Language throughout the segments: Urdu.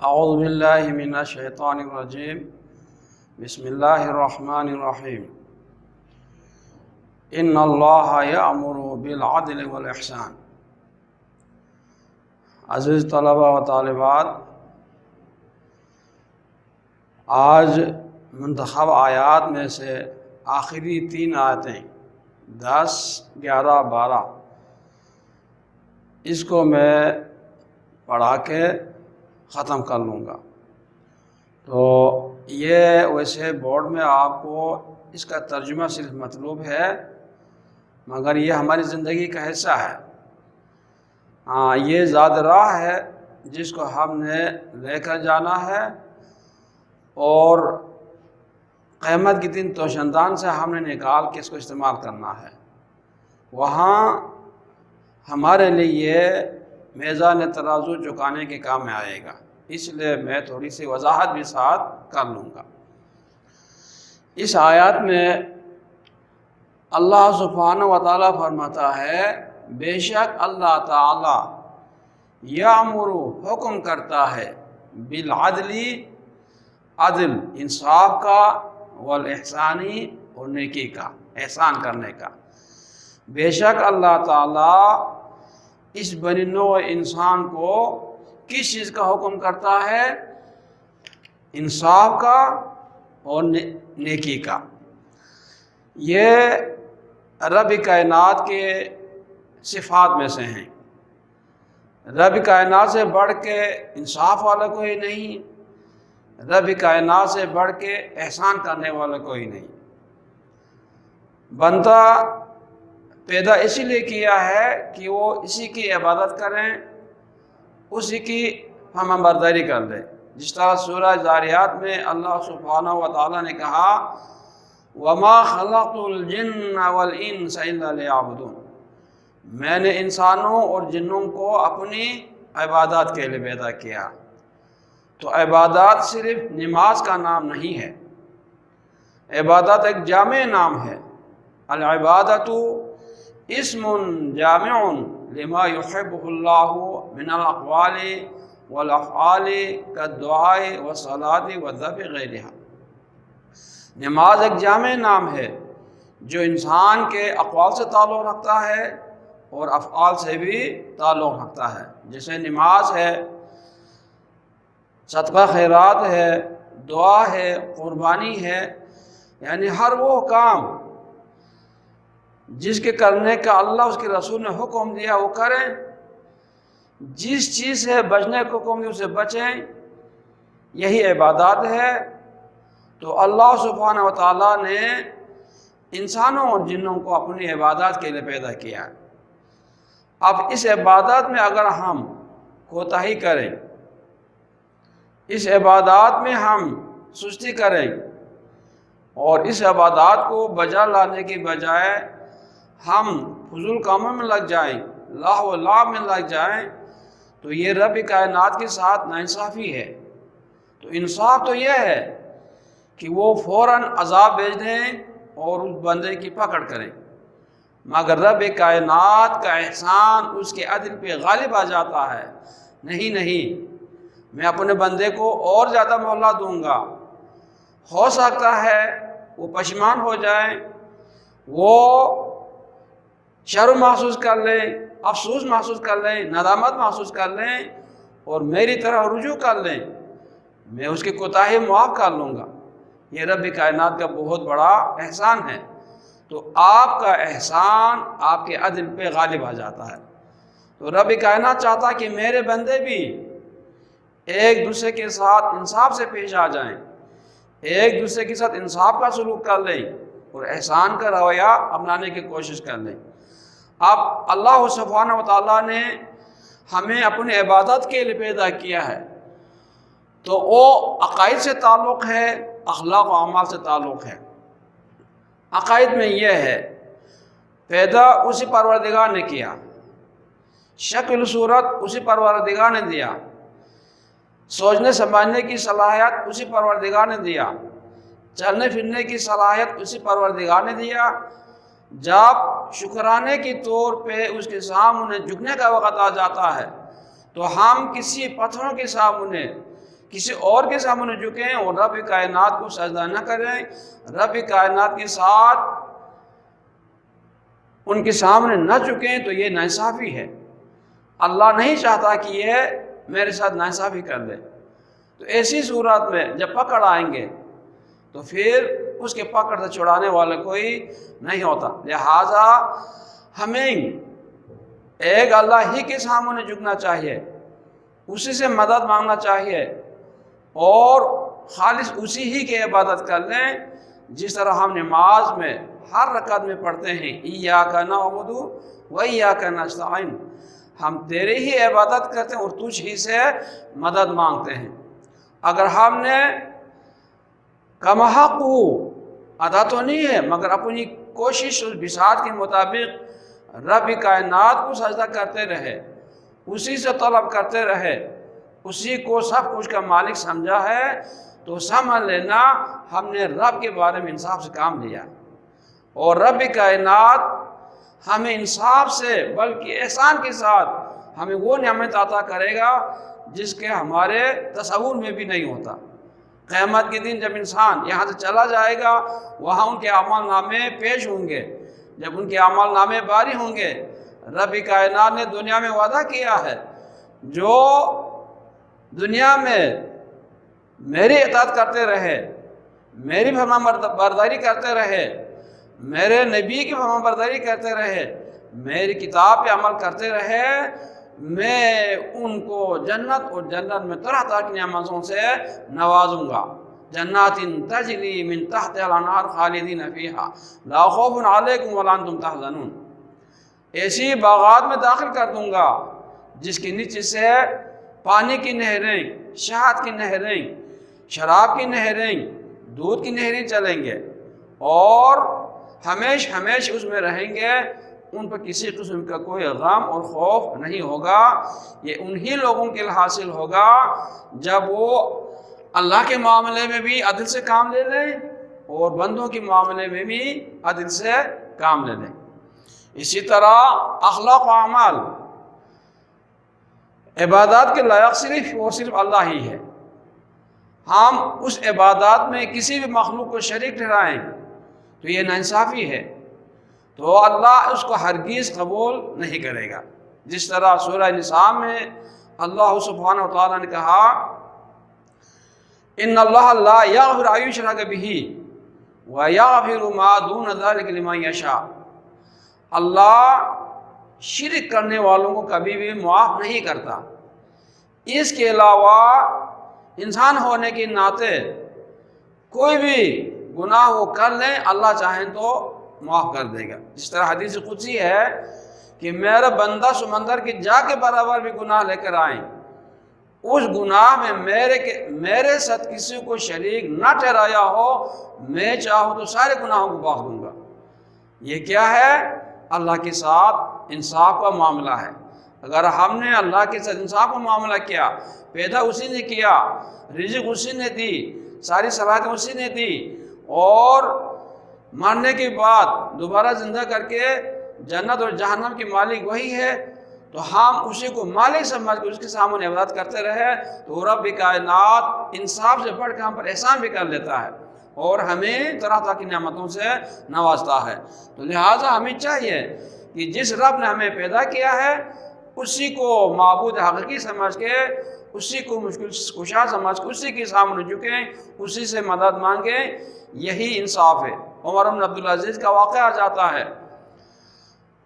اعوذ باللہ من الشیطان الرجیم بسم اللہ الرحمن الرحیم ان اللہ یأمر بالعدل والاحسان۔ عزیز طلبہ و طالبات، آج منتخب آیات میں سے آخری 3 آیتیں 10، 11، 12 اس کو میں پڑھا کے ختم کر لوں گا۔ تو یہ ویسے بورڈ میں آپ کو اس کا ترجمہ صرف مطلوب ہے، مگر یہ ہماری زندگی کا حصہ ہے۔ یہ ذات راہ ہے جس کو ہم نے لے کر جانا ہے، اور قیامت کے دن توشندان سے ہم نے نکال کے اس کو استعمال کرنا ہے۔ وہاں ہمارے لیے میزان ترازو چکانے کے کام میں آئے گا، اس لیے میں تھوڑی سی وضاحت بھی ساتھ کر لوں گا۔ اس آیات میں اللہ سبحانہ و تعالیٰ فرماتا ہے، بے شک اللہ تعالیٰ یامر حکم کرتا ہے، بالعدل عدل انصاف کا، والاحسانی اور نیکی کا، احسان کرنے کا۔ بے شک اللہ تعالیٰ اس بنی نوع انسان کو کس چیز کا حکم کرتا ہے؟ انصاف کا اور نیکی کا۔ یہ رب کائنات کے صفات میں سے ہیں۔ رب کائنات سے بڑھ کے انصاف والا کوئی نہیں، رب کائنات سے بڑھ کے احسان کرنے والا کوئی نہیں۔ بندہ پیدا اسی لیے کیا ہے کہ وہ اسی کی عبادت کریں، اسی کی فرمان برداری کر لیں۔ جس طرح سورہ ذاریات میں اللہ سبحانہ و تعالیٰ نے کہا، وَمَا خَلَقْتُ الْجِنَّ وَالْإِنسَ إِلَّا لِيَعْبُدُونَ، میں نے انسانوں اور جنوں کو اپنی عبادات کے لیے پیدا کیا۔ تو عبادات صرف نماز کا نام نہیں ہے، عبادت ایک جامع نام ہے۔ العبادت اسم جامع لما يحبه اللہ من الاقوال والافعال كالدعاء والصلاة والذبح غیرها۔ نماز ایک جامع نام ہے جو انسان کے اقوال سے تعلق رکھتا ہے اور افعال سے بھی تعلق رکھتا ہے، جیسے نماز ہے، صدقہ خیرات ہے، دعا ہے، قربانی ہے، یعنی ہر وہ کام جس کے کرنے کا اللہ اس کے رسول نے حکم دیا وہ کریں، جس چیز سے بچنے کو حکم دیا اسے بچیں، یہی عبادات ہے۔ تو اللہ سبحانہ و تعالیٰ نے انسانوں اور جنوں کو اپنی عبادات کے لیے پیدا کیا۔ اب اس عبادات میں اگر ہم کوتاہی کریں، اس عبادات میں ہم سستی کریں، اور اس عبادات کو بجا لانے کی بجائے ہم فضول کاموں میں لگ جائیں، لاہ و لعب میں لگ جائیں، تو یہ رب کائنات کے ساتھ ناانصافی ہے۔ تو انصاف تو یہ ہے کہ وہ فوراً عذاب بھیج دیں اور اس بندے کی پکڑ کریں، مگر رب کائنات کا احسان اس کے عدل پہ غالب آ جاتا ہے۔ نہیں، میں اپنے بندے کو اور زیادہ مہلت دوں گا، ہو سکتا ہے وہ پشیمان ہو جائیں، وہ شرم محسوس کر لیں، افسوس محسوس کر لیں، ندامت محسوس کر لیں اور میری طرح رجوع کر لیں، میں اس کی کوتاہی معاف کر لوں گا۔ یہ رب کائنات کا بہت بڑا احسان ہے۔ تو آپ کا احسان آپ کے عدل پہ غالب آ جاتا ہے۔ تو رب کائنات چاہتا کہ میرے بندے بھی ایک دوسرے کے ساتھ انصاف سے پیش آ جائیں، ایک دوسرے کے ساتھ انصاف کا سلوک کر لیں اور احسان کا رویہ اپنانے کی کوشش کر لیں۔ اب اللہ سبحانہ و تعالیٰ نے ہمیں اپنی عبادت کے لیے پیدا کیا ہے، تو وہ عقائد سے تعلق ہے، اخلاق و اعمال سے تعلق ہے۔ عقائد میں یہ ہے، پیدا اسی پروردگار نے کیا، شکل صورت اسی پروردگار نے دیا، سوچنے سمجھنے کی صلاحیت اسی پروردگار نے دیا، چلنے پھرنے کی صلاحیت اسی پروردگار نے دیا۔ جب شکرانے کے طور پہ اس کے سامنے جھکنے کا وقت آ جاتا ہے تو ہم کسی پتھروں کے سامنے کسی اور کے سامنے جھکیں اور رب کائنات کو سجدہ نہ کریں، رب کائنات کے ساتھ ان کے سامنے نہ جھکیں، تو یہ ناانصافی ہے۔ اللہ نہیں چاہتا کہ یہ میرے ساتھ ناانصافی کر لے۔ تو ایسی صورت میں جب پکڑ آئیں گے تو پھر اس کے پکڑ سے چھڑانے والا کوئی نہیں ہوتا۔ لہٰذا ہمیں ایک اللہ ہی کے سامنے جھکنا چاہیے، اسی سے مدد مانگنا چاہیے اور خالص اسی ہی کی عبادت کر لیں، جس طرح ہم نماز میں ہر رکعت میں پڑھتے ہیں ایاک نعبد و ایاک نستعین، ہم تیرے ہی عبادت کرتے ہیں اور تجھ ہی سے مدد مانگتے ہیں۔ اگر ہم نے کمحق ادا تو نہیں ہے مگر اپنی کوشش اس بساط کے مطابق رب کائنات کو سجدہ کرتے رہے، اسی سے طلب کرتے رہے، اسی کو سب کچھ کا مالک سمجھا ہے، تو سمجھ لینا ہم نے رب کے بارے میں انصاف سے کام لیا، اور رب کائنات ہمیں انصاف سے بلکہ احسان کے ساتھ ہمیں وہ نعمت عطا کرے گا جس کے ہمارے تصور میں بھی نہیں ہوتا۔ قیامت کے دن جب انسان یہاں سے چلا جائے گا، وہاں ان کے اعمال نامے پیش ہوں گے، جب ان کے اعمال نامے باری ہوں گے، رب کائنات نے دنیا میں وعدہ کیا ہے جو دنیا میں میری اطاعت کرتے رہے، میری فرمان برداری کرتے رہے، میرے نبی کی فرمان برداری کرتے رہے، میری کتاب پہ عمل کرتے رہے، میں ان کو جنت اور جنت میں طرح طرح کی نعمتوں سے نوازوں گا۔ جنات تجری من تحتها الانہار خالدین فیہا لا خوف علیکم ولا انتم تحزنون، ایسی باغات میں داخل کر دوں گا جس کے نیچے سے پانی کی نہریں، شہد کی نہریں، شراب کی نہریں، دودھ کی نہریں چلیں گے، اور ہمیشہ اس میں رہیں گے، ان پر کسی قسم کا کوئی غم اور خوف نہیں ہوگا۔ یہ انہی لوگوں کے لیے حاصل ہوگا جب وہ اللہ کے معاملے میں بھی عدل سے کام لے لیں اور بندوں کے معاملے میں بھی عدل سے کام لے لیں۔ اسی طرح اخلاق و اعمال، عبادات کے لائق صرف اور صرف اللہ ہی ہے۔ ہم اس عبادات میں کسی بھی مخلوق کو شریک ٹھہرائیں تو یہ ناانصافی ہے، تو اللہ اس کو ہرگز قبول نہیں کرے گا۔ جس طرح سورہ نساء میں اللہ سبحانہ و تعالیٰ نے کہا ان اللہ لا یغفر ان یشرک بہ ویغفر ما دون ذلک لمن یشاء، اللہ شرک کرنے والوں کو کبھی بھی معاف نہیں کرتا، اس کے علاوہ انسان ہونے کے ناطے کوئی بھی گناہ وہ کر لیں اللہ چاہیں تو معاف کر دے گا۔ جس طرح حدیث قدسی ہے کہ میرا بندہ سمندر کی جا کے برابر بھی گناہ لے کر آئیں، اس گناہ میں میرے ساتھ کسی کو شریک نہ ٹھہرایا ہو، میں چاہوں تو سارے گناہوں کو بخش دوں گا۔ یہ کیا ہے؟ اللہ کے ساتھ انصاف کا معاملہ ہے۔ اگر ہم نے اللہ کے ساتھ انصاف کا معاملہ کیا، پیدا اسی نے کیا، رزق اسی نے دی، ساری صلاحیتیں اسی نے دی، اور مرنے کے بعد دوبارہ زندہ کر کے جنت اور جہنم کی مالک وہی ہے، تو ہم اسی کو مالک سمجھ کے اس کے سامنے عبادت کرتے رہے تو رب کائنات انصاف سے بڑھ کر ہم پر احسان بھی کر لیتا ہے اور ہمیں طرح طرح کی نعمتوں سے نوازتا ہے۔ تو لہٰذا ہمیں چاہیے کہ جس رب نے ہمیں پیدا کیا ہے اسی کو معبود حقیقی سمجھ کے، اسی کو مشکل کشا سمجھ کے اسی کے سامنے جھکیں، اسی سے مدد مانگیں، یہی انصاف ہے۔ عمر بن عبدالعزیز کا واقعہ آ جاتا ہے،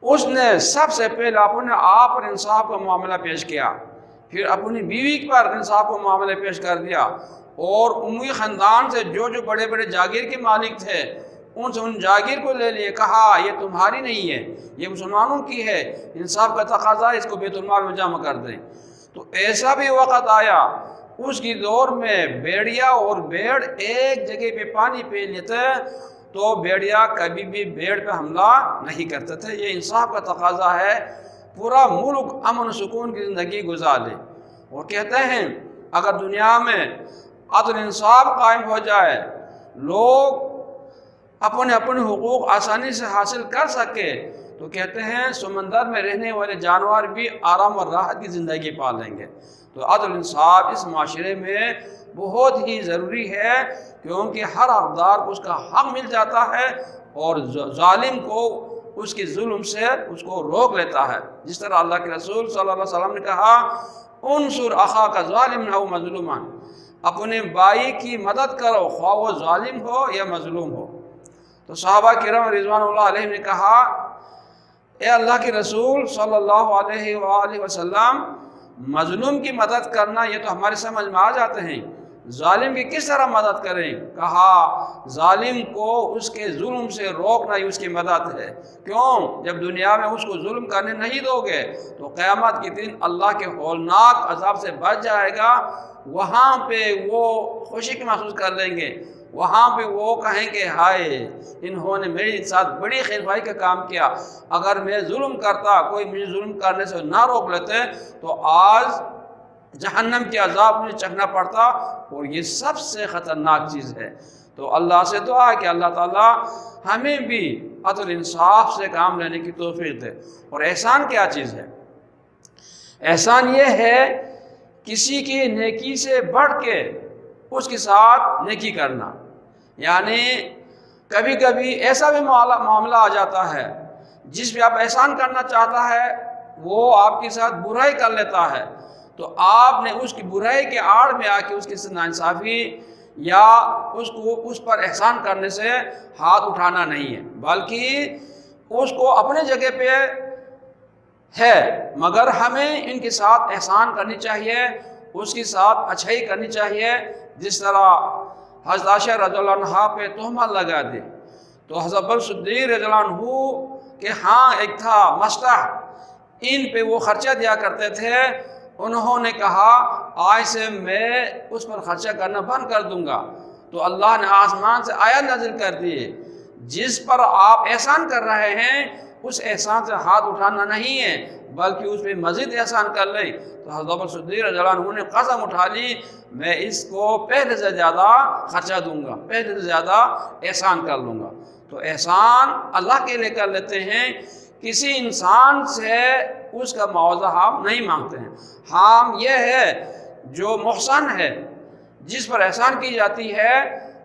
اس نے سب سے پہلے اپنے آپ پر انصاف کا معاملہ پیش کیا، پھر اپنی بیوی پر انصاف کا معاملہ پیش کر دیا، اور اموی خاندان سے جو بڑے بڑے جاگیر کے مالک تھے ان سے ان جاگیر کو لے لیے، کہا یہ تمہاری نہیں ہے، یہ مسلمانوں کی ہے، انصاف کا تقاضا ہے، اس کو بیت المال میں جمع کر دیں۔ تو ایسا بھی وقت آیا اس کی دور میں بھیڑیا اور بھیڑ ایک جگہ پہ پانی پی لیتے تو بھیڑیا کبھی بھی بھیڑ پہ حملہ نہیں کرتے تھے۔ یہ انصاف کا تقاضا ہے، پورا ملک امن و سکون کی زندگی گزارے۔ اور کہتے ہیں اگر دنیا میں عدل انصاف قائم ہو جائے، لوگ اپنے حقوق آسانی سے حاصل کر سکے، تو کہتے ہیں سمندر میں رہنے والے جانور بھی آرام اور راحت کی زندگی پا لیں گے۔ تو عدل انصاف اس معاشرے میں بہت ہی ضروری ہے، کیونکہ ہر حقدار کو اس کا حق مل جاتا ہے اور ظالم کو اس کے ظلم سے اس کو روک لیتا ہے۔ جس طرح اللہ کے رسول صلی اللہ علیہ وسلم نے کہا انصر اخاک ظالما او مظلوما، اپنے بھائی کی مدد کرو خواہ وہ ظالم ہو یا مظلوم ہو۔ تو صحابہ کرام رضوان اللہ علیہ نے کہا اے اللہ کے رسول صلی اللہ علیہ وآلہ وسلم، مظلوم کی مدد کرنا یہ تو ہمارے سمجھ میں آ جاتے ہیں، ظالم کی کس طرح مدد کریں؟ کہا ظالم کو اس کے ظلم سے روکنا ہی اس کی مدد ہے۔ کیوں؟ جب دنیا میں اس کو ظلم کرنے نہیں دو گے تو قیامت کے دن اللہ کے ہولناک عذاب سے بچ جائے گا، وہاں پہ وہ خوشی محسوس کر لیں گے، وہاں پہ وہ کہیں گے ہائے انہوں نے میرے ساتھ بڑی خیرخواہی کا کام کیا، اگر میں ظلم کرتا، کوئی مجھے ظلم کرنے سے نہ روک لیتے تو آج جہنم کے عذاب مجھے چکھنا پڑتا، اور یہ سب سے خطرناک چیز ہے۔ تو اللہ سے دعا ہے کہ اللہ تعالیٰ ہمیں بھی عدل انصاف سے کام لینے کی توفیق دے۔ اور احسان کیا چیز ہے؟ احسان یہ ہے کسی کی نیکی سے بڑھ کے اس کے ساتھ نیکی کرنا۔ یعنی کبھی کبھی ایسا بھی معاملہ آ جاتا ہے جس پہ آپ احسان کرنا چاہتا ہے وہ آپ کے ساتھ برائی کر لیتا ہے، تو آپ نے اس کی برائی کے آڑ میں آ کے اس کی ناانصافی یا اس پر احسان کرنے سے ہاتھ اٹھانا نہیں ہے، بلکہ اس کو اپنے جگہ پہ ہے، مگر ہمیں ان کے ساتھ احسان کرنی چاہیے، اس کے ساتھ اچھائی کرنی چاہیے۔ جس طرح حضرت عائشہ رضی اللہ عنہا پہ تہمت لگا دی تو حضرت ابو بکر صدیق رضی اللہ عنہ کہ ہاں ایک تھا مستح، ان پہ وہ خرچہ دیا کرتے تھے، انہوں نے کہا آج سے میں اس پر خرچہ کرنا بند کر دوں گا۔ تو اللہ نے آسمان سے آیت نازل کر دی جس پر آپ احسان کر رہے ہیں اس احسان سے ہاتھ اٹھانا نہیں ہے بلکہ اس پہ مزید احسان کر لیں۔ تو حضرت ابو بکر صدیق رضی اللہ عنہ نے قسم اٹھا لی میں اس کو پہلے سے زیادہ خرچہ دوں گا، پہلے سے زیادہ احسان کر لوں گا۔ تو احسان اللہ کے لیے کر لیتے ہیں، کسی انسان سے اس کا معاوضہ ہم نہیں مانگتے ہیں۔ ہم یہ ہے جو محسن ہے، جس پر احسان کی جاتی ہے،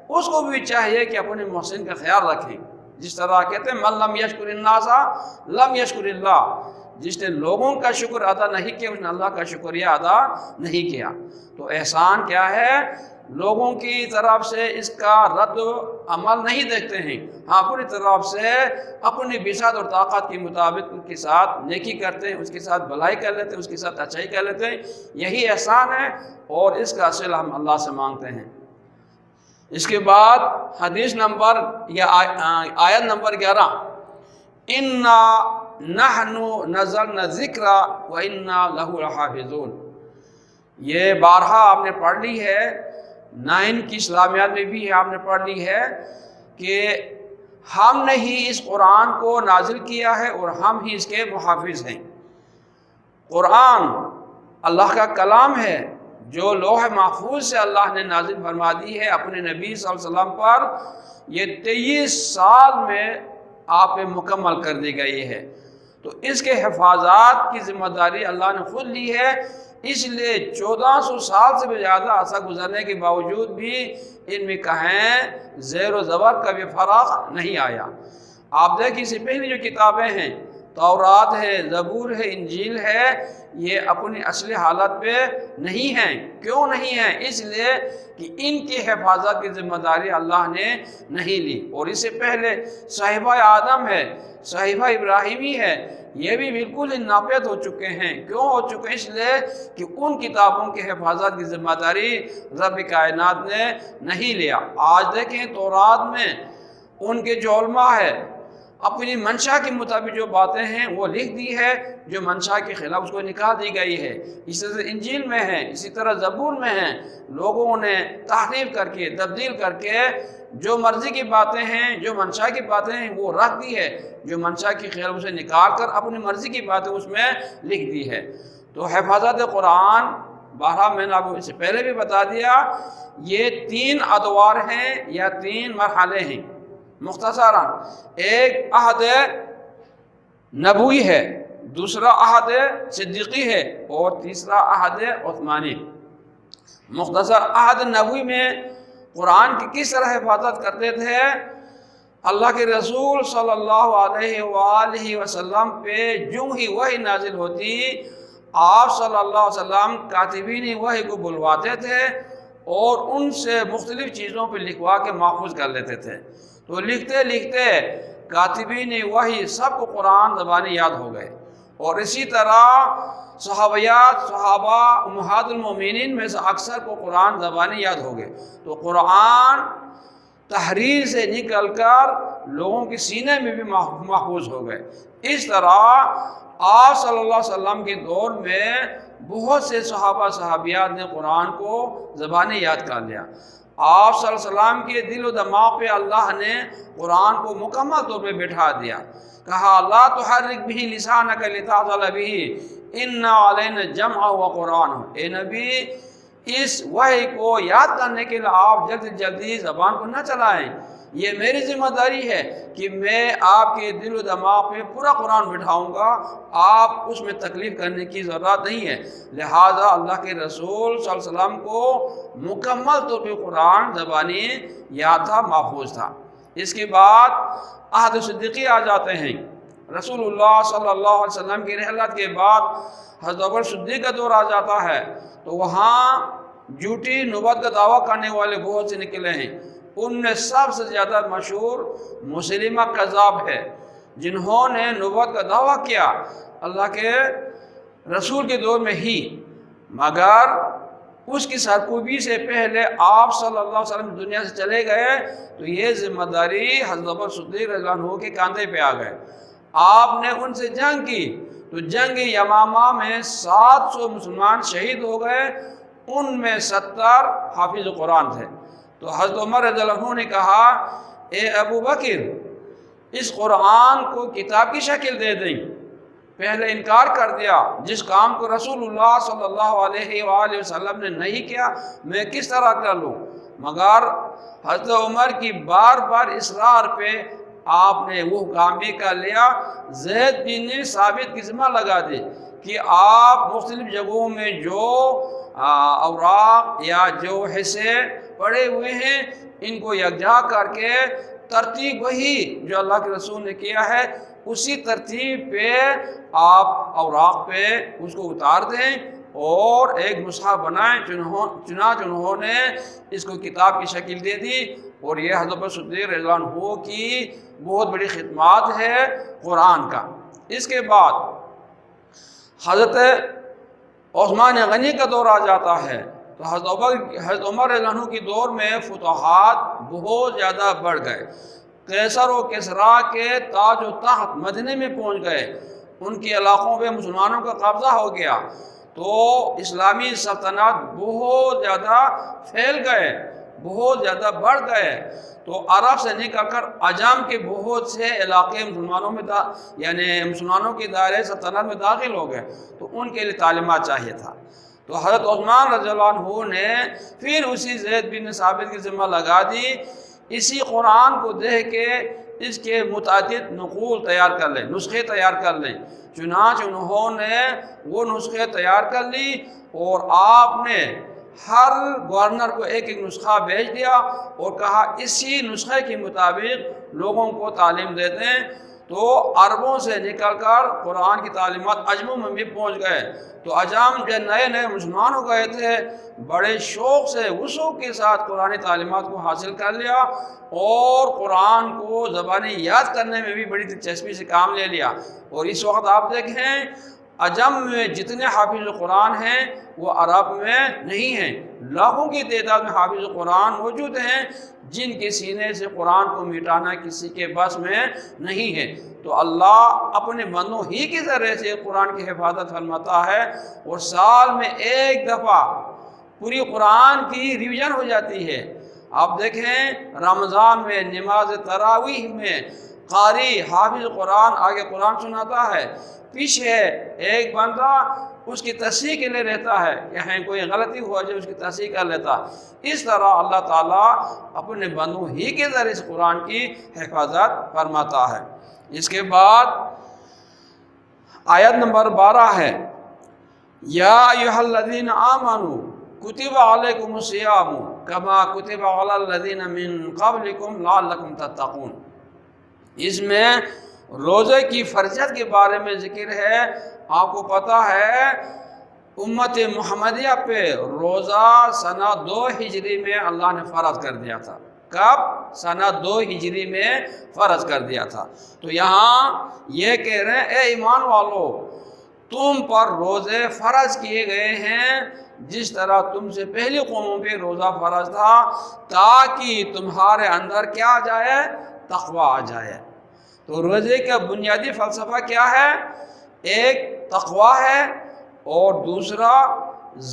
اس کو بھی چاہیے کہ اپنے محسن کا خیال رکھیں۔ جس طرح کہتے ہیں من لم یشکر الناس لم یشکر اللہ، جس نے لوگوں کا شکر ادا نہیں کیا اس نے اللہ کا شکریہ ادا نہیں کیا۔ تو احسان کیا ہے؟ لوگوں کی طرف سے اس کا رد عمل نہیں دیکھتے ہیں، ہاں اپنی طرف سے اپنی بساط اور طاقت کے مطابق اس کے ساتھ نیکی کرتے ہیں، اس کے ساتھ بھلائی کر لیتے ہیں، اس کے ساتھ اچھائی کر لیتے ہیں، یہی احسان ہے اور اس کا اصل ہم اللہ سے مانگتے ہیں۔ اس کے بعد حدیث نمبر یا آیت نمبر 11 اِنَّا نَحْنُ نَزَّلْنَا الذِّكْرَ وَإِنَّا لَهُ لَحَافِظُونَ، یہ بارہا آپ نے پڑھ لی ہے، 9 کی اسلامیات میں بھی آپ نے پڑھ لی ہے کہ ہم نے ہی اس قرآن کو نازل کیا ہے اور ہم ہی اس کے محافظ ہیں۔ قرآن اللہ کا کلام ہے جو لوح محفوظ سے اللہ نے نازل فرما دی ہے اپنے نبی صلی اللہ علیہ وسلم پر، یہ 23 سال میں آپ پہ مکمل کر دی گئی ہے۔ تو اس کے حفاظت کی ذمہ داری اللہ نے خود لی ہے، اس لیے 1400 سال سے بھی زیادہ عرصہ گزرنے کے باوجود بھی ان میں کہیں زیر و زبر کا بھی فرق نہیں آیا۔ آپ دیکھیں اس سے پہلی جو کتابیں ہیں تورات ہے، زبور ہے، انجیل ہے، یہ اپنی اصل حالت پہ نہیں ہیں۔ کیوں نہیں ہیں؟ اس لیے کہ ان کی حفاظت کی ذمہ داری اللہ نے نہیں لی۔ اور اس سے پہلے صحیفہ آدم ہے، صحیفہ ابراہیمی ہے، یہ بھی بالکل ہی ناپید ہو چکے ہیں۔ کیوں ہو چکے ہیں؟ اس لیے کہ ان کتابوں کی حفاظت کی ذمہ داری رب کائنات نے نہیں لیا۔ آج دیکھیں تورات میں ان کے جو علماء ہے اپنی منشا کے مطابق جو باتیں ہیں وہ لکھ دی ہے، جو منشا کے خلاف اس کو نکال دی گئی ہے۔ اسی طرح انجیل میں ہے، اسی طرح زبور میں ہے، لوگوں نے تحریف کر کے تبدیل کر کے جو مرضی کی باتیں ہیں، جو منشا کی باتیں ہیں وہ رکھ دی ہے، جو منشا کے خلاف اسے نکال کر اپنی مرضی کی باتیں اس میں لکھ دی ہے۔ تو حفاظت قرآن بارہ میں نے آپ کو اس سے پہلے بھی بتا دیا، یہ 3 ادوار ہیں یا 3 مرحلے ہیں۔ مختصراً ایک عہد نبوی ہے، دوسرا عہد صدیقی ہے، اور تیسرا عہد عثمانی۔ مختصر عہد نبوی میں قرآن کی کس طرح حفاظت کرتے تھے؟ اللہ کے رسول صلی اللہ علیہ وآلہ وسلم پہ جو ہی وحی نازل ہوتی، آپ صلی اللہ علیہ وسلم کاتبین وحی کو بلواتے تھے اور ان سے مختلف چیزوں پہ لکھوا کے محفوظ کر لیتے تھے۔ تو لکھتے لکھتے کاتبین وحی سب کو قرآن زبانی یاد ہو گئے، اور اسی طرح صحابہ امہات المومنین میں سے اکثر کو قرآن زبانی یاد ہو گئے۔ تو قرآن تحریر سے نکل کر لوگوں کے سینے میں بھی محفوظ ہو گئے۔ اس طرح آپ صلی اللہ علیہ وسلم کے دور میں بہت سے صحابہ صحابیات نے قرآن کو زبانی یاد کر لیا۔ آپ صلی اللہ علیہ وسلم کے دل و دماغ پہ اللہ نے قرآن کو مکمل طور پہ بٹھا دیا۔ کہا لا تحرک بہ لسانک لتعجل بہ ان علینا الجمع وقرآن۔ اے نبی، اس وحی کو یاد کرنے کے لیے آپ جلدی جلدی زبان کو نہ چلائیں، یہ میری ذمہ داری ہے کہ میں آپ کے دل و دماغ پہ پورا قرآن بٹھاؤں گا، آپ اس میں تکلیف کرنے کی ضرورت نہیں ہے۔ لہٰذا اللہ کے رسول صلی اللہ علیہ وسلم کو مکمل طور پہ قرآن زبانی یاد تھا، محفوظ تھا۔ اس کے بعد عہد صدیقی آ جاتے ہیں۔ رسول اللہ صلی اللہ علیہ وسلم کی رحلت کے بعد حضرت ابوبکر صدیق کا دور آ جاتا ہے، تو وہاں جھوٹی نبوت کا دعویٰ کرنے والے بہت سے نکلے ہیں۔ ان میں سب سے زیادہ مشہور مسیلمہ کذاب ہے، جنہوں نے نبوت کا دعویٰ کیا اللہ کے رسول کے دور میں ہی، مگر اس کی سرکوبی سے پہلے آپ صلی اللہ علیہ وسلم دنیا سے چلے گئے تو یہ ذمہ داری حضرت ابوبکر صدیق رضی اللہ عنہ کے کاندھے پہ آ گئے۔ آپ نے ان سے جنگ کی تو جنگ یمامہ میں 700 مسلمان شہید ہو گئے، ان میں 70 حافظ قرآن تھے۔ تو حضرت عمر رضی اللہ عنہ نے کہا اے ابو بکر، اس قرآن کو کتاب کی شکل دے دیں۔ پہلے انکار کر دیا، جس کام کو رسول اللہ صلی اللہ علیہ وآلہ وسلم نے نہیں کیا میں کس طرح کر لوں؟ مگر حضرت عمر کی بار بار اصرار پہ آپ نے وہ کام بھی کر لیا۔ زید بن ثابت کی ذمہ لگا دی کہ آپ مختلف جگہوں میں جو اوراق یا جو حصے پڑے ہوئے ہیں ان کو یکجا کر کے ترتیب وہی جو اللہ کے رسول نے کیا ہے اسی ترتیب پہ آپ اوراق پہ اس کو اتار دیں اور ایک مصحف بنائیں۔ چنانچہ انہوں نے اس کو کتاب کی شکل دے دی، اور یہ حضرت ابوبکر صدیق رضی اللہ عنہ کی بہت بڑی خدمات ہے قرآن کا۔ اس کے بعد حضرت عثمان غنی کا دور آ جاتا ہے، تو حضرت عمر رضی اللہ عنہ کی دور میں فتوحات بہت زیادہ بڑھ گئے۔ قیصر و کسریٰ کے تاج و تخت مدینے میں پہنچ گئے، ان کے علاقوں پہ مسلمانوں کا قبضہ ہو گیا، تو اسلامی سلطنت بہت زیادہ پھیل گئے، بہت زیادہ بڑھ گئے۔ تو عرب سے نکل کر عجم کے بہت سے علاقے مسلمانوں کے دائرے سلطنت میں داخل ہو گئے، تو ان کے لیے تعلیمات چاہیے تھا۔ تو حضرت عثمان رضی اللہ عنہ نے پھر اسی زید بن ثابت کی ذمہ لگا دی، اسی قرآن کو دیکھ کے اس کے متعدد نقول تیار کر لیں، نسخے تیار کر لیں۔ چنانچہ انہوں نے وہ نسخے تیار کر لی، اور آپ نے ہر گورنر کو ایک ایک نسخہ بھیج دیا اور کہا اسی نسخے کے مطابق لوگوں کو تعلیم دے دیں۔ تو عربوں سے نکل کر قرآن کی تعلیمات عجموں میں بھی پہنچ گئے۔ تو عجم جو نئے نئے مسلمان ہو گئے تھے بڑے شوق سے وسوخ کے ساتھ قرآن تعلیمات کو حاصل کر لیا، اور قرآن کو زبانی یاد کرنے میں بھی بڑی دلچسپی سے کام لے لیا۔ اور اس وقت آپ دیکھیں عجم میں جتنے حافظ قرآن ہیں وہ عرب میں نہیں ہیں، لاکھوں کی تعداد میں حافظ قرآن موجود ہیں جن کے سینے سے قرآن کو مٹانا کسی کے بس میں نہیں ہے۔ تو اللہ اپنے بندوں ہی کی ذریعے سے قرآن کی حفاظت فرماتا ہے، اور سال میں ایک دفعہ پوری قرآن کی ریویژن ہو جاتی ہے۔ آپ دیکھیں رمضان میں نماز تراویح میں قاری حافظ قرآن آگے قرآن سناتا ہے، پیچھے ایک بندہ اس کی تصحیح کے لیے رہتا ہے، یہاں کوئی غلطی ہوا جو اس کی تصحیح کر لیتا۔ اس طرح اللہ تعالیٰ اپنے بندوں ہی کے ذریعے سے قرآن کی حفاظت فرماتا ہے۔ اس کے بعد آیت نمبر 12 ہے یا ایھا الذین آمنوا کتب علیکم الصیام کما کتب علی الذین من قبلکم لعلکم تتقون۔ اس میں روزے کی فرضیت کے بارے میں ذکر ہے۔ آپ کو پتہ ہے امت محمدیہ پہ روزہ سنہ 2 ہجری میں اللہ نے فرض کر دیا تھا۔ کب؟ سنہ 2 ہجری میں فرض کر دیا تھا۔ تو یہاں یہ کہہ رہے ہیں اے ایمان والو، تم پر روزے فرض کیے گئے ہیں جس طرح تم سے پہلی قوموں پہ روزہ فرض تھا، تاکہ تمہارے اندر کیا آ جائے؟ تقوی آ جائے۔ تو روزے کا بنیادی فلسفہ کیا ہے؟ ایک تقوی ہے اور دوسرا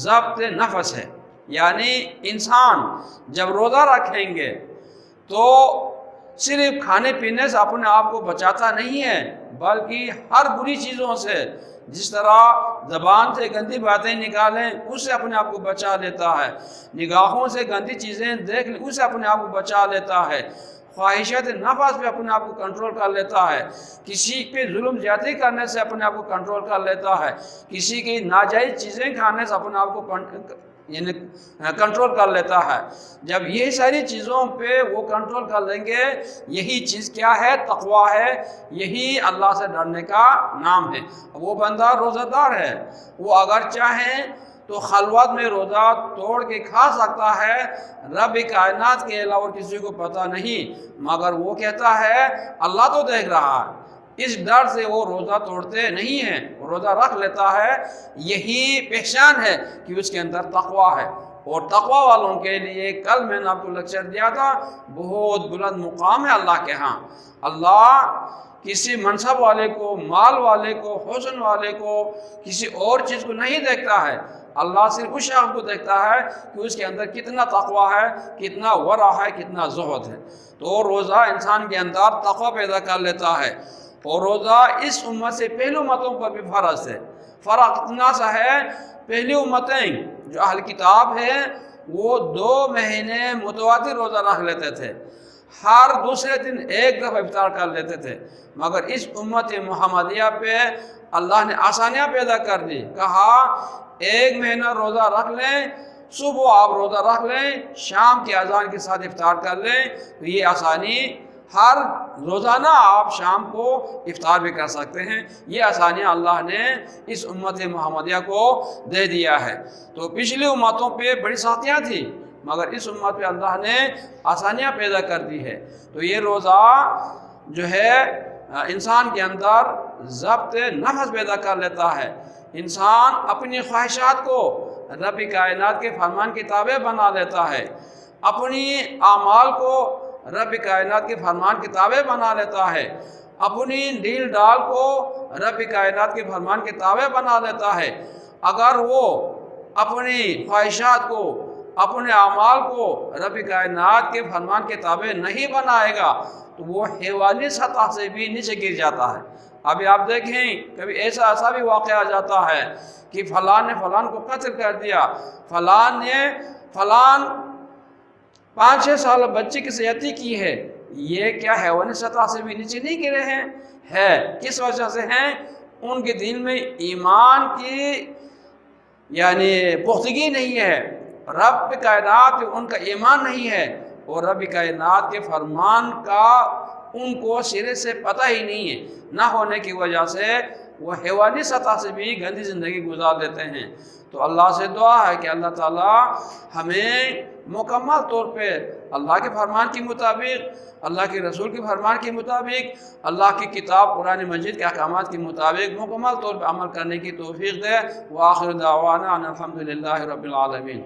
ضبط نفس ہے۔ یعنی انسان جب روزہ رکھیں گے تو صرف کھانے پینے سے اپنے آپ کو بچاتا نہیں ہے، بلکہ ہر بری چیزوں سے، جس طرح زبان سے گندی باتیں نکالیں اس سے اپنے آپ کو بچا لیتا ہے، نگاہوں سے گندی چیزیں دیکھ لیں اس سے اپنے آپ کو بچا لیتا ہے، خواہشات نفس پہ اپنے آپ کو کنٹرول کر لیتا ہے، کسی پہ ظلم زیادتی کرنے سے اپنے آپ کو کنٹرول کر لیتا ہے، کسی کی ناجائز چیزیں کھانے سے اپنے آپ کو کنٹرول کر لیتا ہے۔ جب یہی ساری چیزوں پہ وہ کنٹرول کر لیں گے، یہی چیز کیا ہے؟ تقوی ہے، یہی اللہ سے ڈرنے کا نام ہے۔ وہ بندہ روزہ دار ہے، وہ اگر چاہیں تو خلوت میں روزہ توڑ کے کھا سکتا ہے، رب کائنات کے علاوہ کسی کو پتہ نہیں، مگر وہ کہتا ہے اللہ تو دیکھ رہا ہے، اس ڈر سے وہ روزہ توڑتے نہیں ہیں، وہ روزہ رکھ لیتا ہے۔ یہی پہچان ہے کہ اس کے اندر تقوی ہے۔ اور تقوی والوں کے لیے کل میں نے آپ کو لیکچر دیا تھا، بہت بلند مقام ہے اللہ کے ہاں۔ اللہ کسی منصب والے کو، مال والے کو، حسن والے کو، کسی اور چیز کو نہیں دیکھتا ہے، اللہ صرف اس شخص کو دیکھتا ہے کہ اس کے اندر کتنا تقوی ہے، کتنا ورع ہے، کتنا زہد ہے۔ تو روزہ انسان کے اندر تقوی پیدا کر لیتا ہے۔ اور روزہ اس امت سے پہلی امتوں پر بھی فرض ہے۔ فرق اتنا سا ہے، پہلی امتیں جو اہل کتاب ہیں وہ 2 مہینے متواتر روزہ رکھ لیتے تھے، ہر دوسرے دن ایک دفعہ افطار کر لیتے تھے، مگر اس امت محمدیہ پہ اللہ نے آسانیاں پیدا کر دی۔ کہا 1 مہینہ روزہ رکھ لیں، صبح آپ روزہ رکھ لیں، شام کی اذان کے ساتھ افطار کر لیں، تو یہ آسانی ہر روزانہ آپ شام کو افطار بھی کر سکتے ہیں۔ یہ آسانیاں اللہ نے اس امت محمدیہ کو دے دیا ہے۔ تو پچھلی امتوں پہ بڑی سختیاں تھیں، مگر اس امت پہ اللہ نے آسانیاں پیدا کر دی ہے۔ تو یہ روزہ جو ہے انسان کے اندر ضبط نفس پیدا کر لیتا ہے۔ انسان اپنی خواہشات کو رب کائنات کے فرمان کی تابع بنا لیتا ہے، اپنی اعمال کو رب کائنات کے فرمان کی تابع بنا لیتا ہے، اپنی ڈیل ڈال کو رب کائنات کے فرمان کے تابع بنا لیتا ہے۔ اگر وہ اپنی خواہشات کو، اپنے اعمال کو رب کائنات کے فرمان کے تابع نہیں بنائے گا تو وہ حیوانی سطح سے بھی نیچے گر جاتا ہے۔ ابھی آپ دیکھیں کبھی ایسا بھی واقعہ آ جاتا ہے کہ فلان نے فلان کو قتل کر دیا، فلان نے فلان 5-6 سال بچے کی زیادتی کی ہے، یہ کیا حیوانی سطح سے بھی نیچے نہیں گرے ہیں؟ ہے کس وجہ سے ہیں؟ ان کے دل میں ایمان کی یعنی پختگی نہیں ہے، رب کائنات پہ ان کا ایمان نہیں ہے، اور رب کائنات کے فرمان کا ان کو سرے سے پتہ ہی نہیں ہے، نہ ہونے کی وجہ سے وہ حیوانی سطح سے بھی گندی زندگی گزار دیتے ہیں۔ تو اللہ سے دعا ہے کہ اللہ تعالیٰ ہمیں مکمل طور پہ اللہ کے فرمان کے مطابق، اللہ کے رسول کے فرمان کے مطابق، اللہ کی کتاب قرآن مجید کے احکامات کے مطابق مکمل طور پہ عمل کرنے کی توفیق دے۔ وآخر دعوانا ان الحمد للہ رب العالمین۔